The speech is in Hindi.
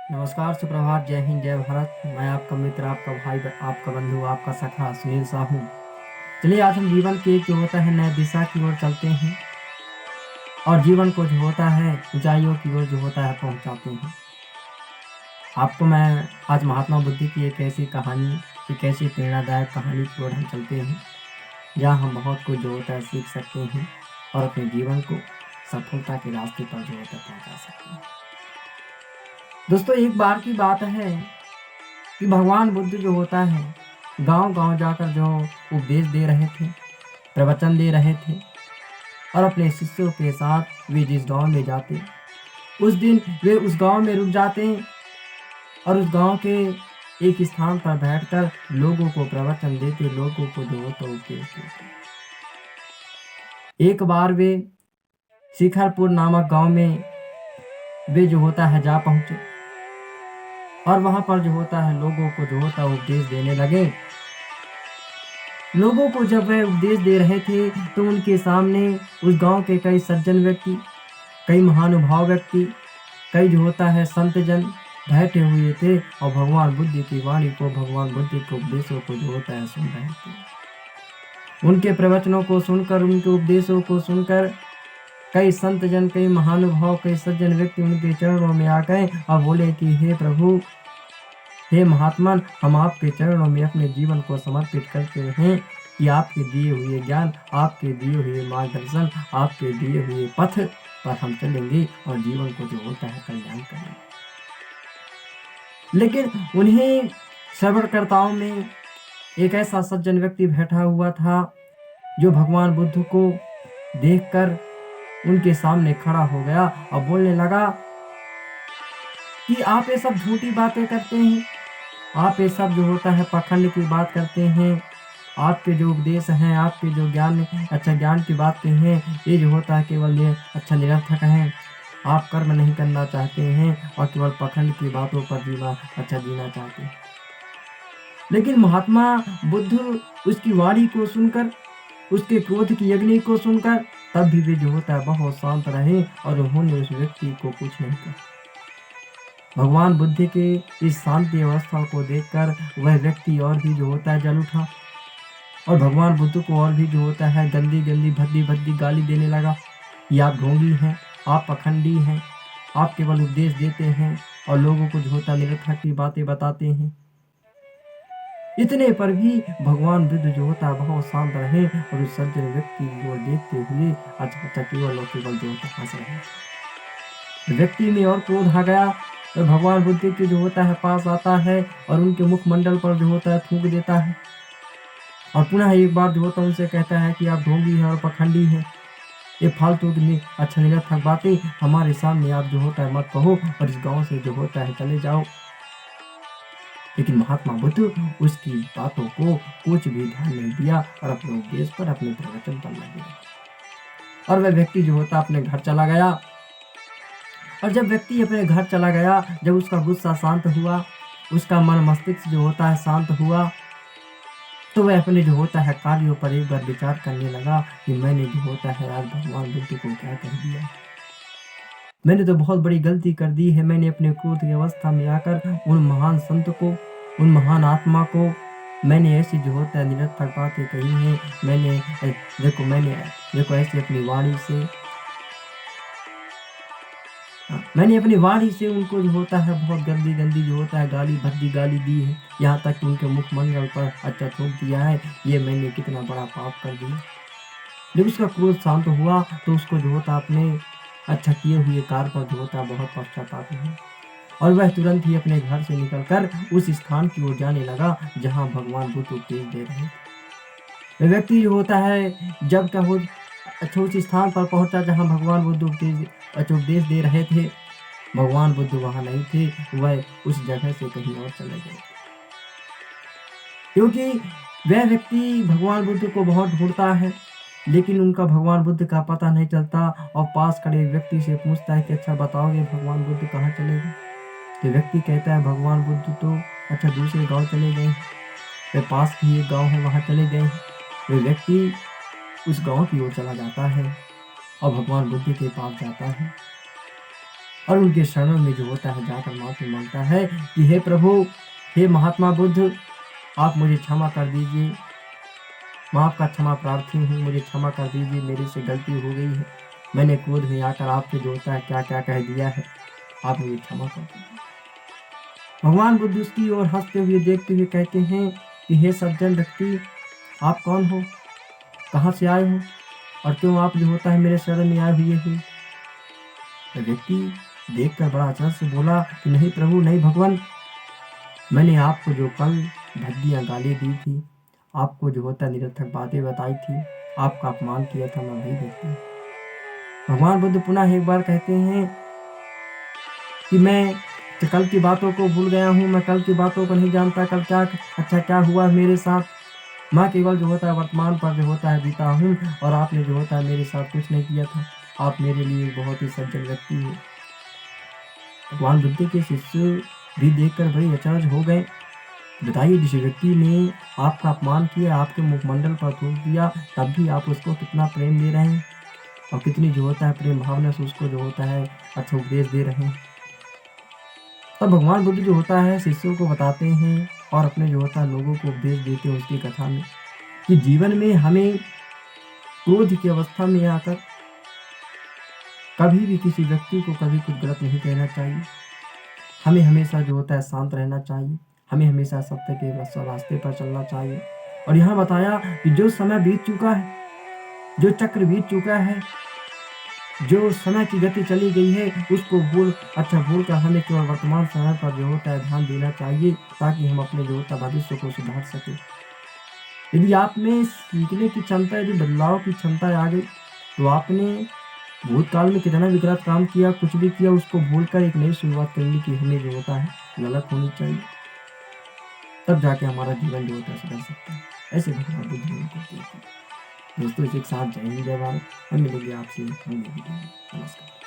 नमस्कार, सुप्रभात, जय हिंद, जय भारत। मैं आपका मित्र, आपका भाई, आपका बंधु, आपका सखा सुनील साहू। चलिए आज हम जीवन के जो होता है नए दिशा की ओर चलते हैं और जीवन को जो होता है ऊंचाइयों की ओर जो होता है पहुंचाते हैं। आपको मैं आज महात्मा बुद्ध की एक ऐसी कहानी, एक ऐसी प्रेरणादायक कहानी की ओर हम चलते हैं जहाँ हम बहुत कुछ जो होता है सीख सकते हैं और अपने जीवन को सफलता के रास्ते पर जो होता है पहुंचा सकते हैं। दोस्तों, एक बार की बात है कि भगवान बुद्ध जो होता है गांव-गांव जाकर जो उपदेश दे रहे थे, प्रवचन दे रहे थे और अपने शिष्यों के साथ वे जिस गांव में जाते, उस दिन वे उस गांव में रुक जाते और उस गांव के एक स्थान पर बैठकर लोगों को प्रवचन देते, लोगों को जो होता उपदेश देते। एक बार वे शिखरपुर नामक गांव में वे जो होता है जा पहुंचे और वहां पर जो होता है लोगों को जो होता उपदेश देने लगे। लोगों को जब वह उपदेश दे रहे थे तो उनके सामने उस गांव के कई सज्जन व्यक्ति, कई महानुभाव व्यक्ति, कई जो होता है संत जन बैठे हुए थे और भगवान बुद्ध की वाणी को, भगवान बुद्ध के उपदेशों को जो होता है सुन रहे थे। उनके प्रवचनों को सुनकर, उनके उपदेशों को सुनकर कई संत जन, कई महानुभाव, कई सज्जन व्यक्ति उनके चरणों में आ गए और बोले कि हे प्रभु, हे महात्मा, हम आपके चरणों में अपने जीवन को समर्पित करते हैं कि आपके दिए हुए ज्ञान, आपके दिए हुए मार्गदर्शन, आपके दिए हुए पथ पर हम चलेंगे और जीवन को जो होता है कल्याण करेंगे। लेकिन उन्हीं श्रवणकर्ताओं में एक ऐसा सज्जन व्यक्ति बैठा हुआ था जो भगवान बुद्ध को देखकर उनके सामने खड़ा हो गया और बोलने लगा कि आप ये सब झूठी बातें करते हैं, आप ये सब जो होता है पाखंड की बात करते हैं, आपके जो उपदेश हैं, आपके जो ज्ञान की बातें हैं, ये जो होता है केवल ये निरर्थक हैं। आप कर्म नहीं करना चाहते हैं और केवल पाखंड की बातों पर जीना चाहते हैं। लेकिन महात्मा बुद्ध उसकी वाणी को सुनकर, उसके क्रोध की अग्नि को सुनकर तब भी वे जो होता है बहुत शांत रहे और उन्होंने उस व्यक्ति को कुछ नहीं कहा। भगवान बुद्ध के इस शांति अवस्था को देखकर वह व्यक्ति और भी जो होता है जल उठा और भगवान बुद्ध को और भी जो होता है गंदी भद्दी गाली देने लगा। ये आप ढोंगी हैं, आप पाखंडी हैं, आप केवल उपदेश देते हैं और लोगों को जो होता निरर्थक की बातें बताते हैं। इतने पर भी भगवान बुद्ध जो होता है बहुत शांत रहे और उस सज्जन व्यक्ति को देखते हुए केवल जो होता हंस रहे। व्यक्ति में और क्रोध आ गया तो भगवान बुद्ध के जो होता है पास आता है और उनके मुखमंडल पर जो होता है थूक देता है और पुनः एक बार जो होता है उनसे कहता है कि आप ढोंगी हैं और पखंडी हैं, ये फालतू की निरर्थक बातें हमारे सामने आप जो होता है मत कहो और इस गांव से जो होता है चले जाओ। लेकिन महात्मा बुद्ध उसकी बातों को कुछ भी ध्यान नहीं दिया और अपने उपदेश पर, अपने प्रवचन पर लगे और वह व्यक्ति जो होता अपने घर चला गया। और जब व्यक्ति अपने घर चला गया, जब उसका गुस्सा शांत हुआ, उसका मन मस्तिष्क जो होता है शांत हुआ, तो वह अपने जो होता है कार्यों पर एक बार विचार करने लगा कि मैंने जो होता है आज भगवान बुद्ध को क्या कह दिया। मैंने तो बहुत बड़ी गलती कर दी है। मैंने अपने क्रोध की अवस्था में आकर उन महान संत को, उन महान आत्मा को मैंने ऐसी जो होता है निरर्थक बातें कही हैं। मैंने ऐसी अपनी वाणी से उनको जो होता है बहुत गंदी जो होता है भद्दी गाली दी है, यहाँ तक कि उनके मुखमंडल पर थूक दिया है। ये मैंने कितना बड़ा पाप कर दिया। जब उसका क्रोध शांत हुआ तो उसको जो होता अपने किए हुए कार्य पर जो होता बहुत पश्चाताप है और वह तुरंत ही अपने घर से निकलकर उस स्थान की ओर जाने लगा जहाँ भगवान बुद्ध उपदेश दे रहे थे। व्यक्ति जो होता है जब उस स्थान पर पहुंचा जहाँ भगवान बुद्ध उपदेश दे रहे थे, भगवान बुद्ध वहां नहीं थे, वह उस जगह से कहीं और चले गए क्योंकि वह व्यक्ति भगवान बुद्ध को बहुत ढूंढता है लेकिन उनका भगवान बुद्ध का पता नहीं चलता और पास खड़े व्यक्ति से पूछता है कि अच्छा बताओगे भगवान बुद्ध कहाँ चले गए। तो व्यक्ति कहता है भगवान बुद्ध तो दूसरे गांव चले गए, वे पास ही एक गांव है वहां चले गए। वे व्यक्ति उस गांव की ओर चला जाता है और भगवान बुद्ध के पास जाता है और उनके शरणों में जो होता है जाकर माफी मांगता है कि हे प्रभु, हे महात्मा बुद्ध, आप मुझे क्षमा कर दीजिए, मैं आपका क्षमा प्रार्थी हूँ, मुझे क्षमा कर दीजिए, मेरे से गलती हो गई है, मैंने क्रोध में आकर आपसे जो होता है क्या क्या कह दिया है, आप मुझे क्षमा कर दीजिए। भगवान बुद्ध उसकी ओर हंसते हुए देखते हुए कहते हैं कि हे सज्जन व्यक्ति, आप कौन हो, कहाँ से आए हो, और क्यों आप जो होता है मेरे शरण में आए हुए हो। तो व्यक्ति देखकर बड़ा अचरज से बोला कि नहीं प्रभु, नहीं भगवान, मैंने आपको जो कल भद्दियाँ गाली दी थी, आपको जो होता है निरर्थक बातें बताई थी, आपका अपमान किया था, मैं वही व्यक्ति हूँ। भगवान बुद्ध पुनः एक बार कहते हैं कि मैं कल की बातों को भूल गया हूँ, मैं कल की बातों को नहीं जानता, कल क्या अच्छा क्या हुआ मेरे साथ, मैं केवल जो होता है वर्तमान पर जो होता है जीता हूँ, और आपने जो होता है मेरे साथ कुछ नहीं किया था, आप मेरे लिए एक बहुत ही सज्जन व्यक्ति हो। भगवान बुद्ध के शिष्य भी देखकर बड़े अचरज हो गए। बताइए, जिस व्यक्ति ने आपका अपमान किया, आपके मुखमंडल पर थूक दिया, तब भी आप उसको कितना प्रेम दे रहे हैं, और कितनी जो होता है प्रेम भावना से उसको जो होता है अच्छा उपदेश दे रहे हैं। तब भगवान बुद्ध जो होता है शिष्यों को बताते हैं और अपने जो होता है लोगों को उपदेश देते हैं उसकी कथा में, कि जीवन में हमें क्रोध की अवस्था में आकर कभी भी किसी व्यक्ति को कभी कुछ गलत नहीं कहना चाहिए। हमें हमेशा जो होता है शांत रहना चाहिए, हमें हमेशा सत्य के रास्ते पर चलना चाहिए। और यहाँ बताया कि जो समय बीत चुका है, जो चक्र बीत चुका है, जो समय की गति चली गई है, उसको भूल कर हमें केवल वर्तमान समय पर जो होता है ध्यान देना चाहिए, ताकि हम अपने जो होता है भविष्य को सुधार सके। यदि आप में सीखने की क्षमता, यदि बदलाव की क्षमता आ गई, तो आपने भूतकाल में कितना भी गलत काम किया, कुछ भी किया, उसको भूलकर एक नई शुरुआत करने की हमें जो होता है ललक होनी चाहिए। तब जाके हमारा जीवन जो होता है सुधर सकता है। ऐसे भगवान बुद्ध ने उनको किया। दोस्तों, इसी के साथ जय हिंद, जय भारत। हम मिलेंगे आपसे अगले वीडियो में। नमस्कार।